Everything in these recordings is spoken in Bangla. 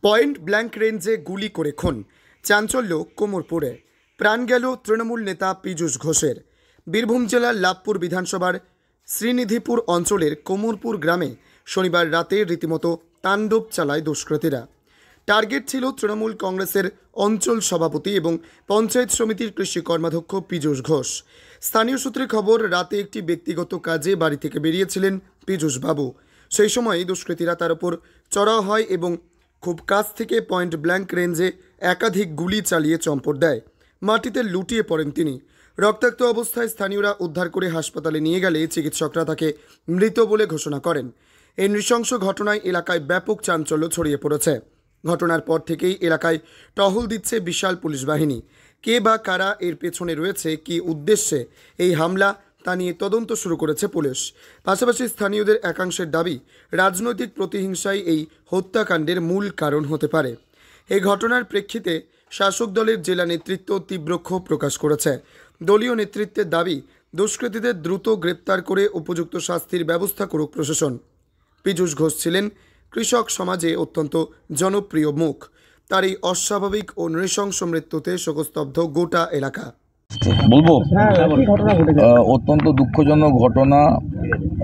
পয়েন্ট ব্ল্যাঙ্ক রেঞ্জে গুলি করে খুন, চাঞ্চল্য কোমরপুরে। প্রাণ গেল তৃণমূল নেতা পীযূষ ঘোষের। বীরভূম জেলার লাভপুর বিধানসভার শ্রীনিধিপুর অঞ্চলের কোমরপুর গ্রামে শনিবার রাতে রীতিমতো তাণ্ডব চালায় দুষ্কৃতীরা। টার্গেট ছিল তৃণমূল কংগ্রেসের অঞ্চল সভাপতি এবং পঞ্চায়েত সমিতির কৃষি কর্মাধ্যক্ষ পীযূষ ঘোষ। স্থানীয় সূত্রে খবর, রাতে একটি ব্যক্তিগত কাজে বাড়ি থেকে বেরিয়েছিলেন পীযূষ বাবু। সেই সময় দুষ্কৃতীরা তার উপর চড়াও হয় এবং খুব কাছ থেকে পয়েন্ট ব্ল্যাঙ্ক রেঞ্জে একাধিক গুলি চালিয়ে চম্পট দেয়। মাটিতে লুটিয়ে পড়েন তিনি। রক্তাক্ত অবস্থায় স্থানীয়রা উদ্ধার করে হাসপাতালে নিয়ে গেলে চিকিৎসকরা তাকে মৃত বলে ঘোষণা করেন। এই নৃশংস ঘটনায় এলাকায় ব্যাপক চাঞ্চল্য ছড়িয়ে পড়েছে। ঘটনার পর থেকেই এলাকায় টহল দিচ্ছে বিশাল পুলিশ বাহিনী। কে বা কারা এর পেছনে রয়েছে, কী উদ্দেশ্যে এই হামলা, তা নিয়ে তদন্ত শুরু করেছে পুলিশ। পাশাপাশি স্থানীয়দের একাংশের দাবি, রাজনৈতিক প্রতিহিংসাই এই হত্যাকাণ্ডের মূল কারণ হতে পারে। এই ঘটনার প্রেক্ষিতে শাসক দলের জেলা নেতৃত্ব তীব্র ক্ষোভ প্রকাশ করেছে। দলীয় নেতৃত্বের দাবি, দুষ্কৃতীদের দ্রুত গ্রেপ্তার করে উপযুক্ত শাস্তির ব্যবস্থা করুক প্রশাসন। পীযূষ ঘোষ ছিলেন কৃষক সমাজে অত্যন্ত জনপ্রিয় মুখ। তার এই অস্বাভাবিক ও নৃশংস মৃত্যুতে শোকস্তব্ধ গোটা এলাকা। বলবো অত্যন্ত দুঃখজনক ঘটনা।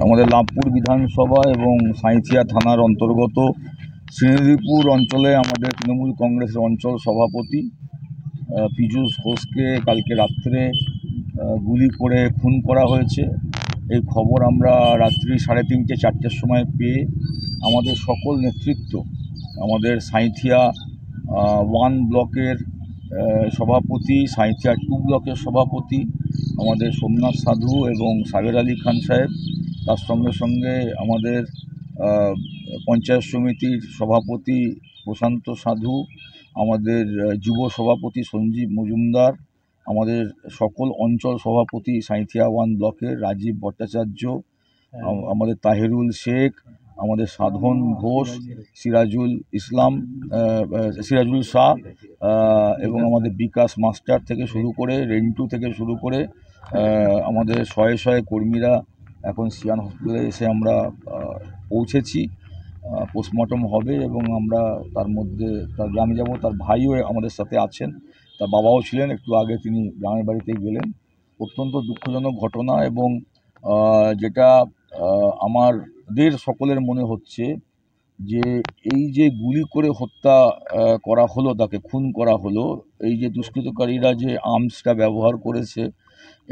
আমাদের লাভপুর বিধানসভা এবং সাঁইথিয়া থানার অন্তর্গত শ্রীনিধিপুর অঞ্চলে আমাদের তৃণমূল কংগ্রেসের অঞ্চল সভাপতি পীযূষ ঘোষকে কালকে রাত্রে গুলি করে খুন করা হয়েছে। এই খবর আমরা রাত্রি 3:30-4টার সময় পেয়ে আমাদের সকল নেতৃত্ব, আমাদের সাঁইথিয়া 1 ব্লকের সভাপতি, সাঁইথিয়া 2 ব্লকের সভাপতি আমাদের সোমনাথ সাধু এবং সাবের আলী খান সাহেব, তার সঙ্গে সঙ্গে আমাদের পঞ্চায়েত সমিতির সভাপতি প্রশান্ত সাধু, আমাদের যুব সভাপতি সঞ্জীব মজুমদার, আমাদের সকল অঞ্চল সভাপতি সাঁইথিয়া 1 ব্লকের রাজীব ভট্টাচার্য, আমাদের তাহিরুল শেখ, আমাদের সাধন ঘোষ, সিরাজুল শাহ এবং আমাদের বিকাশ মাস্টার থেকে শুরু করে রেন্টু থেকে শুরু করে আমাদের শয়ে কর্মীরা এখন সিয়ান হসপিটালে এসে আমরা পৌঁছেছি। পোস্টমর্টম হবে এবং আমরা তার মধ্যে তার গ্রামে যাব। তার ভাইও আমাদের সাথে আছেন, তার বাবাও ছিলেন, একটু আগে তিনি গ্রামের বাড়িতে গেলেন। অত্যন্ত দুঃখজনক ঘটনা এবং যেটা আমাদের সকলের মনে হচ্ছে যে এই যে গুলি করে হত্যা করা হলো, তাকে খুন করা হলো, এই যে দুষ্কৃতকারীরা যে আর্মসটা ব্যবহার করেছে,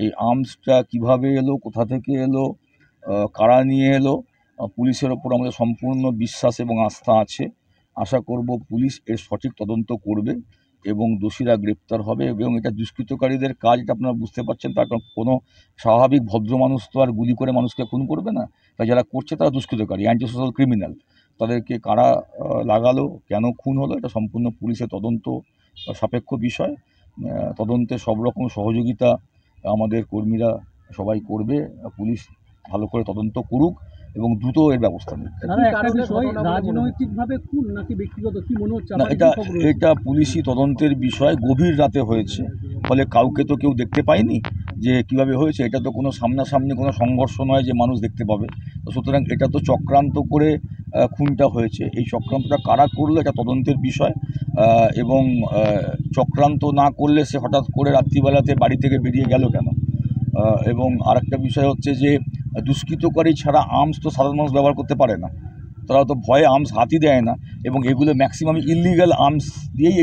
এই আর্মসটা কিভাবে এলো, কোথা থেকে এলো, কারা নিয়ে এলো, পুলিশের ওপর আমাদের সম্পূর্ণ বিশ্বাস এবং আস্থা আছে। আশা করব পুলিশ এর সঠিক তদন্ত করবে এবং দোষীরা গ্রেপ্তার হবে। এবং এটা দুষ্কৃতকারীদের কাজ, এটা আপনারা বুঝতে পারছেন। তার কোনো স্বাভাবিক ভদ্র মানুষ তো আর গুলি করে মানুষকে খুন করবে না। তাই যারা করছে তারা দুষ্কৃতকারী, অ্যান্টি সোশ্যাল ক্রিমিনাল। তাদেরকে কারা লাগালো, কেন খুন হলো, এটা সম্পূর্ণ পুলিশের তদন্ত সাপেক্ষ বিষয়। তদন্তে সব রকম সহযোগিতা আমাদের কর্মীরা সবাই করবে। পুলিশ ভালো করে তদন্ত করুক এবং দ্রুত এর ব্যবস্থা নিক। না, এটা পুলিশি তদন্তের বিষয়। গভীর রাতে হয়েছে, ফলে কাউকে তো কেউ দেখতে পায়নি যে কিভাবে হয়েছে। এটা তো কোনো সামনাসামনি কোনো সংঘর্ষ নয় যে মানুষ দেখতে পাবে। সুতরাং এটা তো চক্রান্ত করে খুনটা হয়েছে। এই চক্রান্তটা কারা করলো এটা তদন্তের বিষয়। এবং চক্রান্ত না করলে সে হঠাৎ করে রাত্রিবেলাতে বাড়ি থেকে বেরিয়ে গেল কেন? এবং আরেকটা বিষয় হচ্ছে যে দুষ্কৃতকারী ছাড়া আর্মস তো সাধারণ মানুষ ব্যবহার করতে পারে না। তারা তো ভয়ে আর্মস হাতই দেয় না এবং এগুলো ম্যাক্সিমাম ইলিগাল আর্মস দিয়েই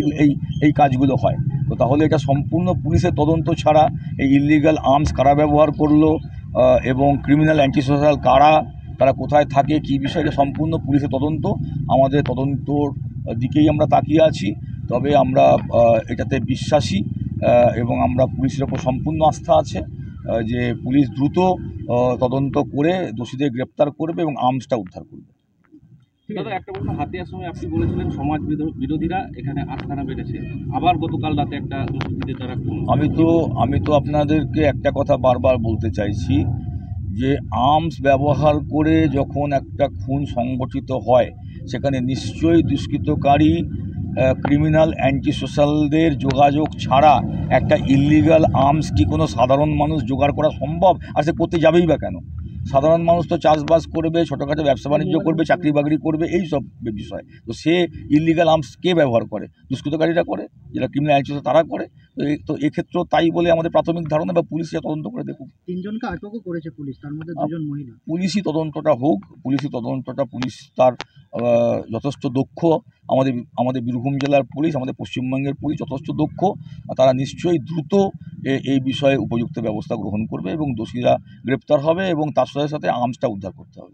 এই কাজগুলো হয়। তো তাহলে এটা সম্পূর্ণ পুলিশের তদন্ত ছাড়া এই ইলিগাল আর্মস কারা ব্যবহার করলো এবং ক্রিমিনাল অ্যান্টি সোশ্যাল তারা কোথায় থাকে, কী বিষয়, এটা সম্পূর্ণ পুলিশের তদন্ত। আমাদের তদন্তর দিকেই আমরা তাকিয়ে আছি। তবে আমরা এটাতে বিশ্বাসী এবং আমরা পুলিশের ওপর সম্পূর্ণ আস্থা আছে যে পুলিশ দ্রুত তদন্ত করে দোষীদের গ্রেপ্তার করবে এবং আর্মসটা উদ্ধার করবে। দাদা, একটা প্রশ্ন, হাতিয়ার সময় আপনি বলেছিলেন সমাজ বিরোধীরা এখানে আস্তানা বেঁধেছে, আবার গতকাল রাতে একটা দুষ্কৃতীদের দ্বারা খুন। আমি তো আপনাদেরকে একটা কথা বারবার বলতে চাইছি যে আর্মস ব্যবহার করে যখন একটা খুন সংগঠিত হয়, সেখানে নিশ্চয়ই দুষ্কৃতকারী ক্রিমিনাল অ্যান্টি সোশ্যালদের যোগাযোগ ছাড়া একটা ইলিগাল আর্মস কি কোনো সাধারণ মানুষ জোগাড় করা সম্ভব? আর সে করতে যাবেই বা কেন? সাধারণ মানুষ তো চাষবাস করবে, ছোটোখাটো ব্যবসা বাণিজ্য করবে, চাকরি বাকরি করবে, এই সব বিষয়। তো সে ইললিগাল আর্মস কে ব্যবহার করে? দুষ্কৃতকারীরা করে, যারা ক্রিমিনাল অ্যাক্টিভিটি তারা করে। তো এক্ষেত্রেও তাই বলে আমাদের প্রাথমিক ধারণা, বা পুলিশ তদন্ত করে দেখুক। 3 জনকে আটকও করেছে পুলিশ, তার মধ্যে 2 জন মহিলা। পুলিশই তদন্তটা হোক, পুলিশ তার যথেষ্ট দক্ষ। আমাদের বীরভূম জেলার পুলিশ, আমাদের পশ্চিমবঙ্গের পুলিশ যথেষ্ট দক্ষ। তারা নিশ্চয়ই দ্রুত এই বিষয়ে উপযুক্ত ব্যবস্থা গ্রহণ করবে এবং দোষীরা গ্রেপ্তার হবে এবং তার সাথে সাথে আর্মসটা উদ্ধার করতে হবে।